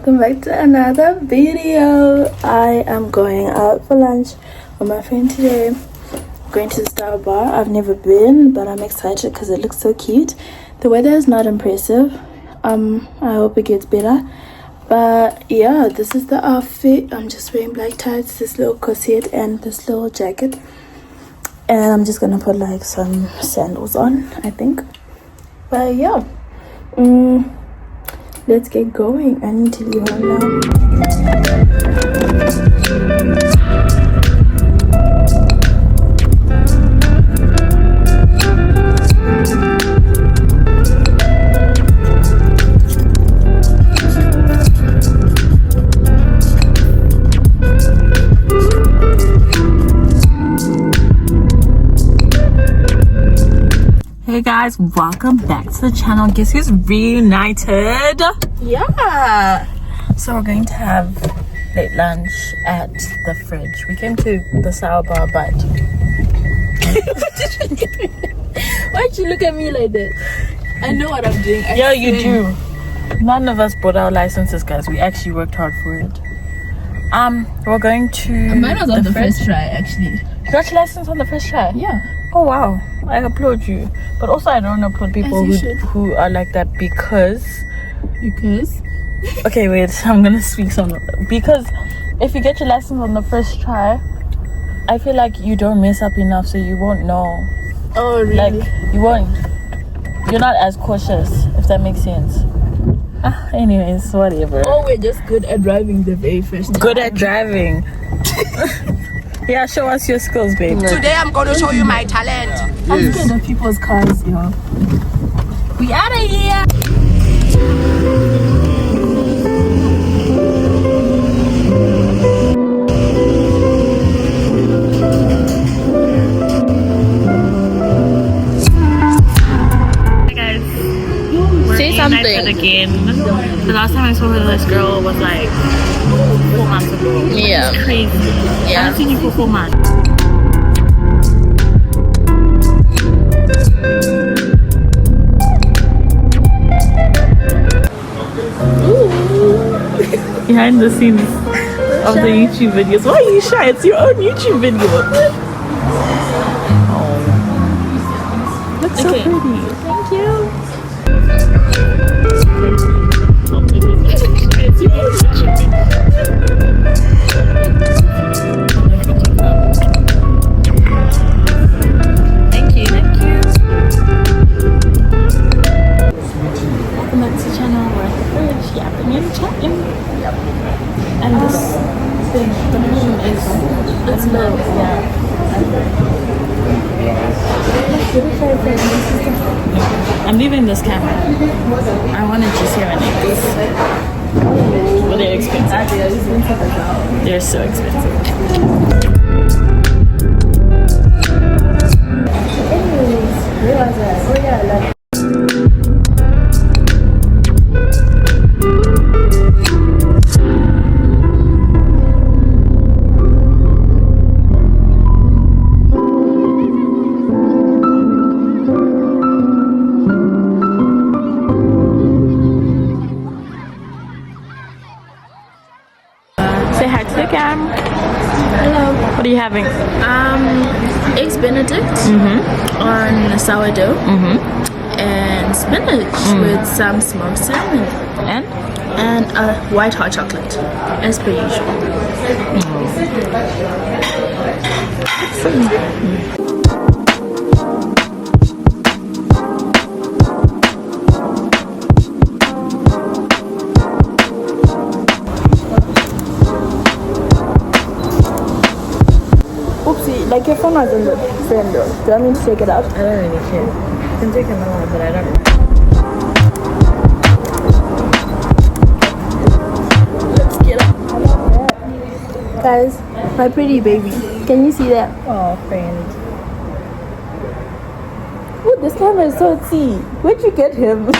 welcome back to another video. I am going out for lunch with my friend today. I'm going to the Star Bar. I've never been, but I'm excited because it looks so cute. The weather is not impressive. I hope it gets better. But yeah, this is the outfit. I'm just wearing black tights, this little corset, and this little jacket. And I'm just gonna put like some sandals on, I think. But yeah. Let's get going. I need to leave home now. Hey guys, welcome back to the channel. Guess who's reunited? Yeah. So we're going to have late lunch at the fridge. We came to the Sour Bar, but Why'd you look at me like that? I know what I'm doing. yeah, you do. None of us bought our licenses, guys. We actually worked hard for it. We're going to Mine was on the first try, actually. You got your license on the first try? Yeah. Oh wow, I applaud you. But also I don't applaud people who are like that because okay, wait, I'm gonna speak some. Because if you get your license on the first try, I feel like you don't mess up enough, so you won't know. Oh really? Like you're not as cautious, if that makes sense. Anyways, whatever. Oh, we're just good at driving the very first time. Good at driving. Yeah, show us your skills, babe. Today I'm going to show you my talent. I'm scared of people's cars, yo. We out of here. Hi guys. Say something again. The last time I saw this girl was like 4 months ago. Yeah. It's crazy. I haven't seen you for 4 months. Behind the scenes of the YouTube videos. Why are you shy? It's your own YouTube video. Oh. Looks so pretty. Thank you. It's your own YouTube video. Thank you. Welcome back to the channel. We're at the fridge, yapping and chatting. And this thing, the moon is, it's low. Yeah. I'm leaving this camera. I wanted to see my nails. But they're expensive. They're so expensive. Say hi to the cam. Hello. What are you having? Eggs Benedict on sourdough and spinach with some smoked salmon and white hot chocolate, as per usual. Oopsie, like your phone was in the frame though. Do you want me to take it out? I don't really care. You can take another one, but I don't know. Let's get up. Guys, my pretty baby. Can you see that? Oh, friend. Ooh, this camera is so tea. Where'd you get him?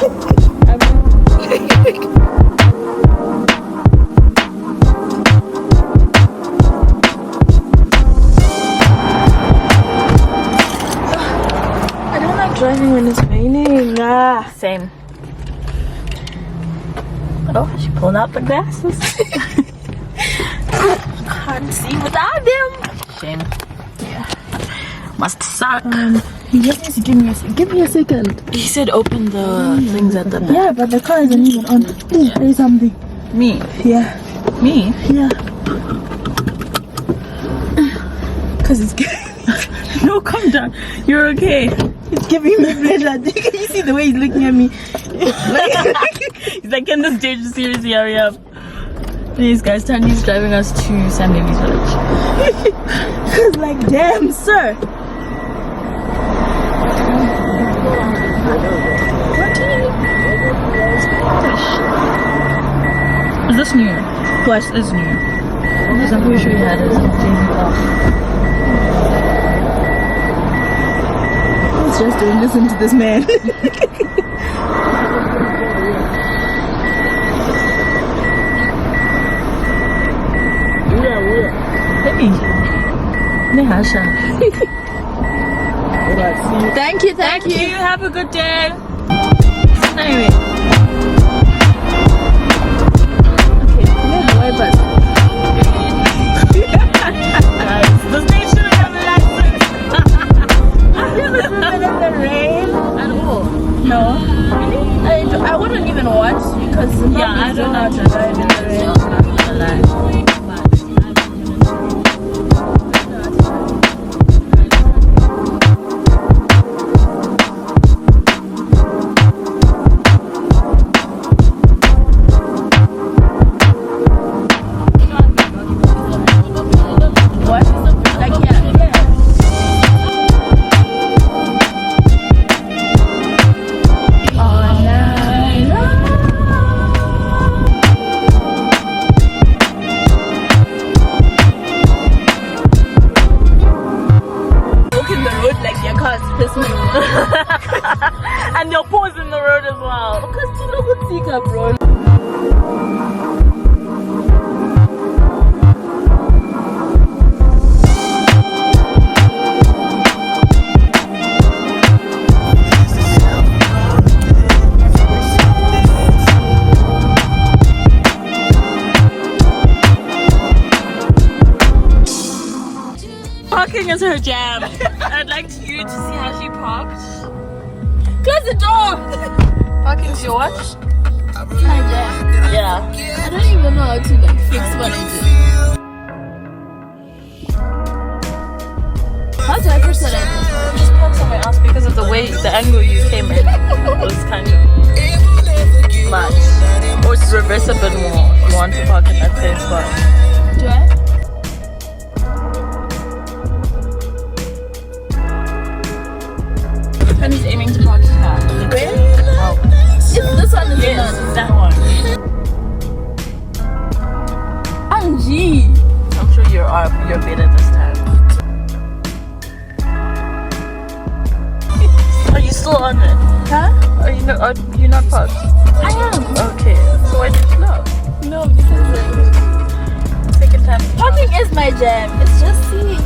Driving when it's raining. Same. Oh, she pulled out the glasses. Can't see without them. Shame. Yeah. Must suck. He just needs to give me a second. He said open the things at the back. Yeah, but the car isn't even on. Say something. Me? Yeah. Me? Yeah. Cause it's No, calm down. You're okay. it's giving me pleasure. Can you see the way he's looking at me? He's like, can this dude seriously hurry up? Please, guys, Tanya's driving us to San Luis Village. Cause like, damn, sir. Is this new? What is new? Because I'm pretty sure he had his Jamie car. Let's just listen to this man. Hey, Nehasha. Thank you. Have a good day. Anyway. Guys, the state shouldn't have a license. I've never driven in the rain At all. No. I wouldn't even watch because Yeah, I don't know how to drive in the rain. And they'll pause in the road as well. Because you know good seeker, bro. Parking is her jam. I'd like you to see how she parked. Close the door! Parking's your watch? Yeah. I don't even know how to like fix what I do. How do I fix what I do? Just park somewhere else because of the way, the angle you came in was kind of much. Or it's reverse a bit more if you want to park in that same spot. Do I? And he's aiming to park his car. Where? Oh. This one is Yes, not. that one. Angie! I'm sure you're better this time. Are you still on it? Huh? Are you not parked? I am. Okay. So why did you know? No, because like, Second time. parking is my jam. It's just see.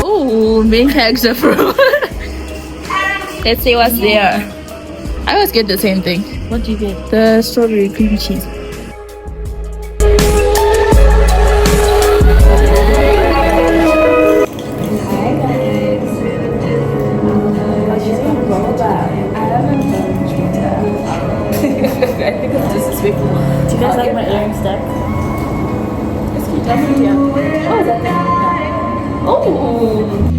Ooh, main character from. Let's see what's there. I always get the same thing. What do you get? The strawberry cream cheese. Do you guys like my earring stack? It's cute. That's cute. Oh, is that thing? Oh.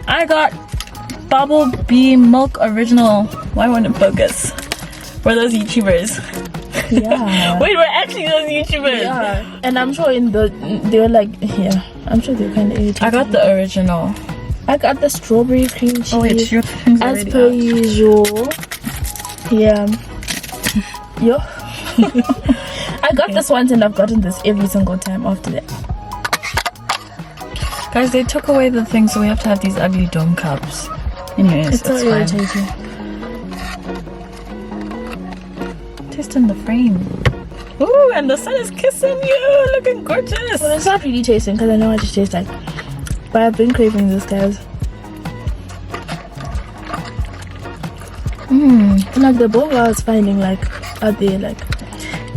I got Bubble Bee Milk Original. Why won't it focus? For those YouTubers. Yeah. Wait, we're actually those YouTubers. Yeah. And I'm sure they were like, yeah. I'm sure they're kind of irritated. I got the original. I got the strawberry cream cheese. Oh wait, your thing's as already per out. usual. Yeah. Yo. I got this once and I've gotten this every single time after that. Guys, they took away the thing, so we have to have these ugly dome cups. Anyways, It's so fine. irritating. Taste in the frame. Ooh, and the sun is kissing you. Looking gorgeous. Well, it's not really tasting because I know what it tastes like. But I've been craving this, guys. Like the boba I was finding like out there, like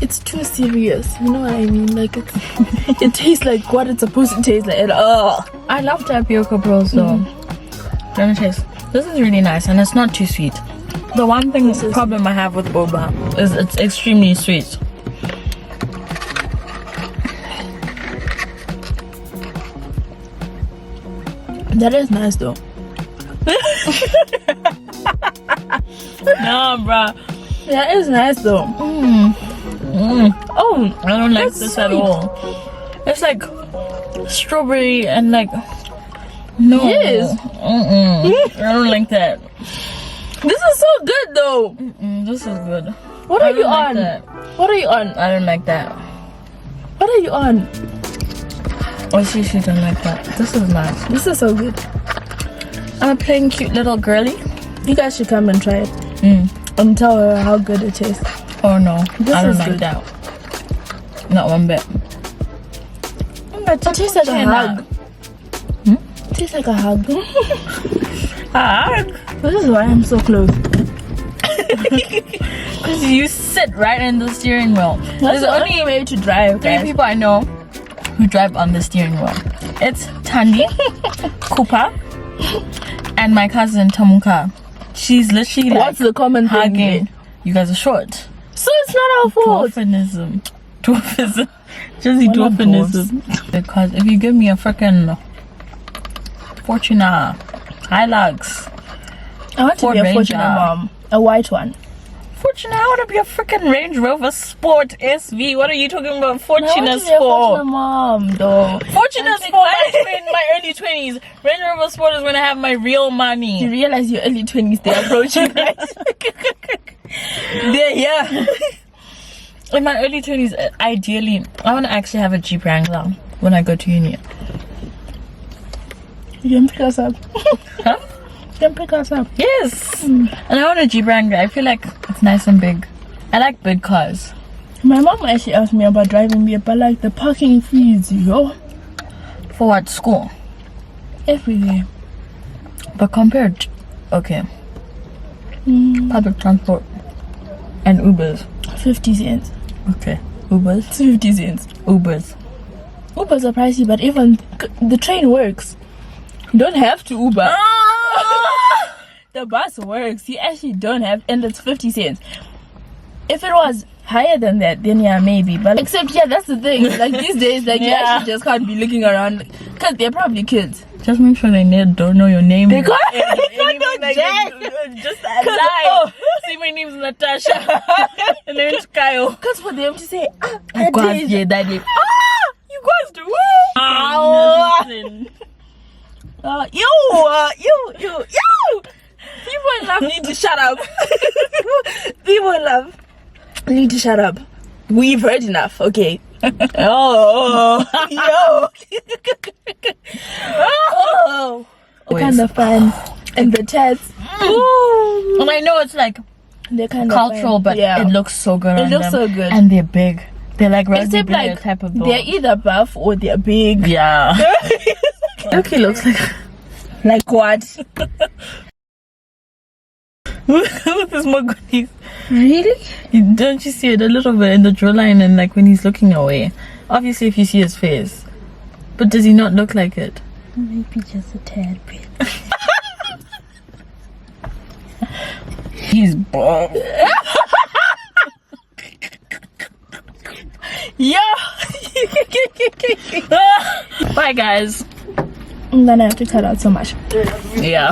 it's too serious. You know what I mean? Like it's, it tastes like what it's supposed to taste like. And, I love tapioca pearls though. Let me taste. This is really nice and it's not too sweet. The one problem I have with boba is it's extremely sweet. that is nice though. Nah, bruh. That is nice though. Oh, I don't like That's this sweet. at all. It's like strawberry and like no. Yes. I don't like that. This is so good though. This is good. What I are you don't like on? that. What are you on? I don't like that. What are you on? Oh, she don't like that. This is nice. This is so good. I'm a plain cute little girly. You guys should come and try it and tell her how good it tastes. Oh no, This I don't is like good. that. Not one bit. It tastes like a hug. It tastes like a hug. This is why I'm so close. Because you sit right in the steering wheel. That's There's the only only way to drive, three guys. people I know who drive on the steering wheel. It's Tandi, Koopa, and my cousin Tamuka. She's literally like What's the common thing? hugging. You guys are short. So it's not our fault. Dwarfism. Just the We're not dwarfism. Because if you give me a freaking Fortuna, Hilux, I want to Ford be a Ranger. Fortuna mom. A white one. Fortuna, I want to be a freaking Range Rover Sport SV. What are you talking about? I want Fortuna to be a Fortuna Sport. mom though. Fortuna Sport. I in my early 20s. Range Rover Sport is when I have my real You money. realize your early 20s, they're approaching, right? They're here. In my early 20s, ideally, I want to actually have a Jeep Wrangler when I go to uni. You can pick us up. Huh? You can pick us up. Yes. And I want a Jeep Wrangler. I feel like it's nice and big. I like big cars. My mom actually asked me about driving me, but like the parking fees, yo, For what? School. every day. But compared, okay. Public transport and Ubers. 50 cents. Okay. Ubers. 50 cents. Ubers. Ubers are pricey, but even the train works. You don't have to Uber. The bus works. You actually don't have, and it's 50 cents. If it was higher than that, then yeah, maybe. But except, yeah, that's the thing. Like these days, like you Yeah. actually just can't be looking around because they're probably kids. Just make sure they don't know your name. They can't. Just a lie. See, my name's Natasha. And name's Kyle. Because for them to say, You guys, yeah, that is. you guys do. Nothing. You. People in love need to shut up. People in love need to shut up. We've heard enough, okay? Oh, yo. Oh. What kind of fun? And the tats. And I know it's like They're kind cultural, of fun. but yeah. it looks so good on looks them. so good. And they're big. They're like rugby Except player like type of they're dogs. either buff or they're big. Yeah. Okay, looks like what? With his goodies. Really? Don't you see it a little bit in the jawline and like when he's looking away? Obviously, if you see his face. But does he not look like it? Maybe just a tad bit. He's bald. Yeah. Bye, guys. I'm gonna have to cut out so much. Yeah.